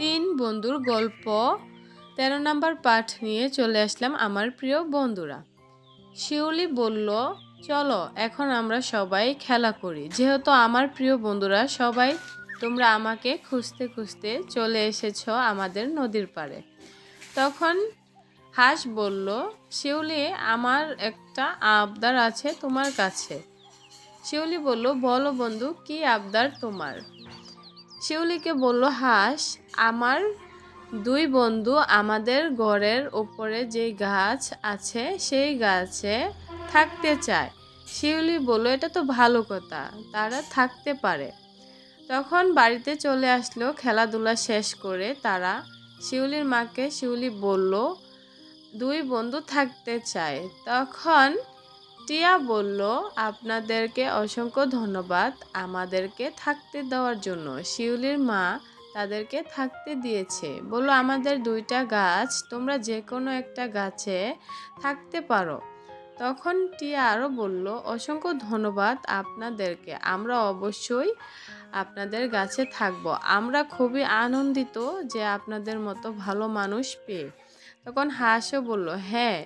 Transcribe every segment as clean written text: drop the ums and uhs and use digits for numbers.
তিন বন্ধুর গল্প 13 নম্বর পাঠ নিয়ে চলে আসলাম আমার প্রিয় বন্ধুরা। শিউলি বলল, চলো এখন আমরা সবাই খেলা করি। যেহেতু আমার প্রিয় বন্ধুরা সবাই তোমরা আমাকে খুঁজতে খুঁজতে চলে এসেছো আমাদের নদীর পাড়ে। তখন হাঁস বলল, শিউলি, আমার একটা আবদার আছে তোমার কাছে। শিউলি বলল, বলো বন্ধু, কি আবদার তোমার? শিউলিকে বলল হাঁস, আমার দুই বন্ধু আমাদের ঘরের উপরে যে গাছ আছে সেই গাছে থাকতে চায়। শিউলি বলল, এটা তো ভালো কথা, তারা থাকতে পারে। তখন বাড়িতে চলে আসলো খেলাধুলা শেষ করে তারা। শিউলির মাকে শিউলি বলল, দুই বন্ধু থাকতে চায়। তখন টিয়া বলল, আপনাদেরকে অসংখ্য ধন্যবাদ আমাদেরকে থাকতে দেওয়ার জন্য। শিউলির মা তাদেরকে থাকতে দিয়েছে, বলল আমাদের দুইটা গাছ, তোমরা যে কোনো একটা গাছে থাকতে পারো। তখন টিয়া আরও বলল, অসংখ্য ধন্যবাদ আপনাদেরকে, আমরা অবশ্যই আপনাদের গাছে থাকব। আমরা খুবই আনন্দিত যে আপনাদের মতো ভালো মানুষ পেয়ে। তখন হাঁসও বলল, হ্যাঁ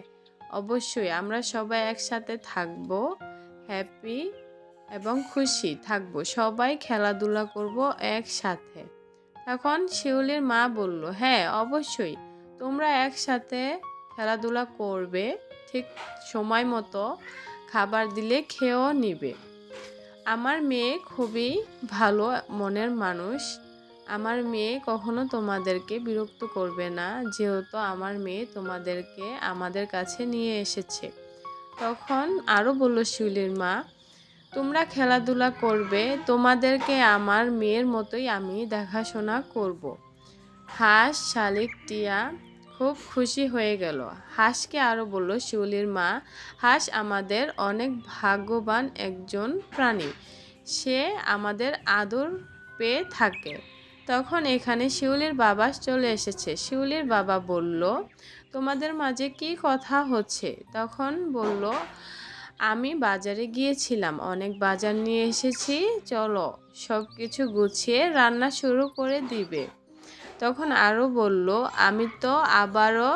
অবশ্যই, আমরা সবাই একসাথে থাকব, হ্যাপি এবং খুশি থাকব, সবাই খেলাধুলা করব একসাথে। তখন শিউলির মা বলল, হ্যাঁ অবশ্যই, তোমরা একসাথে খেলাধুলা করবে, ঠিক সময় মতো খাবার দিলে খেয়েও নিবে। আমার মেয়ে খুবই ভালো মনের মানুষ, আমার মেয়ে কখনো তোমাদেরকে বিরক্ত করবে না, যেহেতু আমার মেয়ে তোমাদেরকে আমাদের কাছে নিয়ে এসেছে। তখন আরও বলল শিউলির মা, তোমরা খেলাধুলা করবে, তোমাদেরকে আমার মেয়ের মতোই আমি দেখাশোনা করব। হাঁস, শালিক, টিয়া খুব খুশি হয়ে গেল। হাঁসকে আরও বলল শিউলির মা, হাঁস আমাদের অনেক ভাগ্যবান একজন প্রাণী, সে আমাদের আদর পেয়ে থাকে। তখন এখানে শিউলির বাবা চলে এসেছে। শিউলির বাবা বলল, তোমাদের মাঝে কি কথা হচ্ছে? তখন বলল, আমি বাজারে গিয়েছিলাম, অনেক বাজার নিয়ে এসেছি, চলো সব কিছু গুছিয়ে রান্না শুরু করে দিবে। তখন আরও বলল, আমি তো আবারও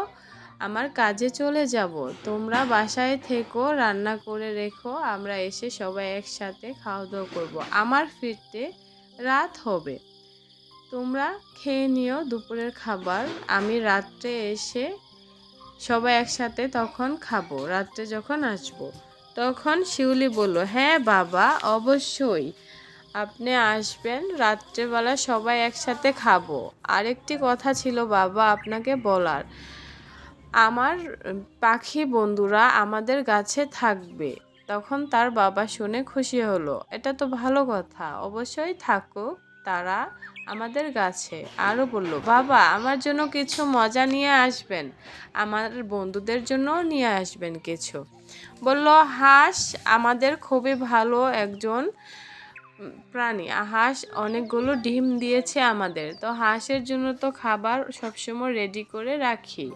আমার কাজে চলে যাব, তোমরা বাসায় থেকো, রান্না করে রেখো, আমরা এসে সবাই একসাথে খাওয়া দাওয়া করবো, আমার ফিরতে রাত হবে, তোমরা খেয়ে নিও দুপুরের খাবার, আমি রাত্রে এসে সবাই একসাথে তখন খাবো, রাত্রে যখন আসবো। তখন শিউলি বলল, হ্যাঁ বাবা অবশ্যই, আপনি আসবেন, রাত্রেবেলা সবাই একসাথে খাবো। আরেকটি কথা ছিল বাবা আপনাকে বলার, আমার পাখি বন্ধুরা আমাদের গাছে থাকবে। তখন তার বাবা শুনে খুশি হলো, এটা তো ভালো কথা, অবশ্যই থাকুক তারা আমাদের গাছে। আরও বলল, বাবা আমার জন্য কিছু মজা নিয়ে আসবেন, আমার বন্ধুদের জন্যও নিয়ে আসবেন কিছু। বলল, হাঁস আমাদের খুবই ভালো একজন প্রাণী, হাঁস অনেকগুলো ডিম দিয়েছে আমাদের, তো হাঁসের জন্য তো খাবার সবসময় রেডি করে রাখি।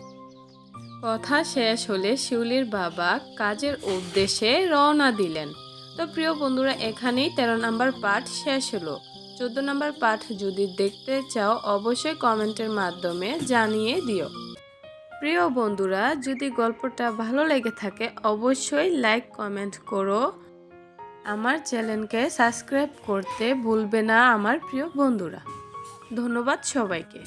কথা শেষ হলে শিউলির বাবা কাজের উদ্দেশ্যে রওনা দিলেন। তো প্রিয় বন্ধুরা, এখানেই 13 নম্বর পাঠ শেষ হলো। 14 নম্বর পাঠ যদি দেখতে চাও অবশ্যই কমেন্টের মাধ্যমে জানিয়ে দিও। প্রিয় বন্ধুরা, যদি গল্পটা ভালো লেগে থাকে অবশ্যই লাইক কমেন্ট করো, আমার চ্যানেলকে সাবস্ক্রাইব করতে ভুলবে না আমার প্রিয় বন্ধুরা। ধন্যবাদ সবাইকে।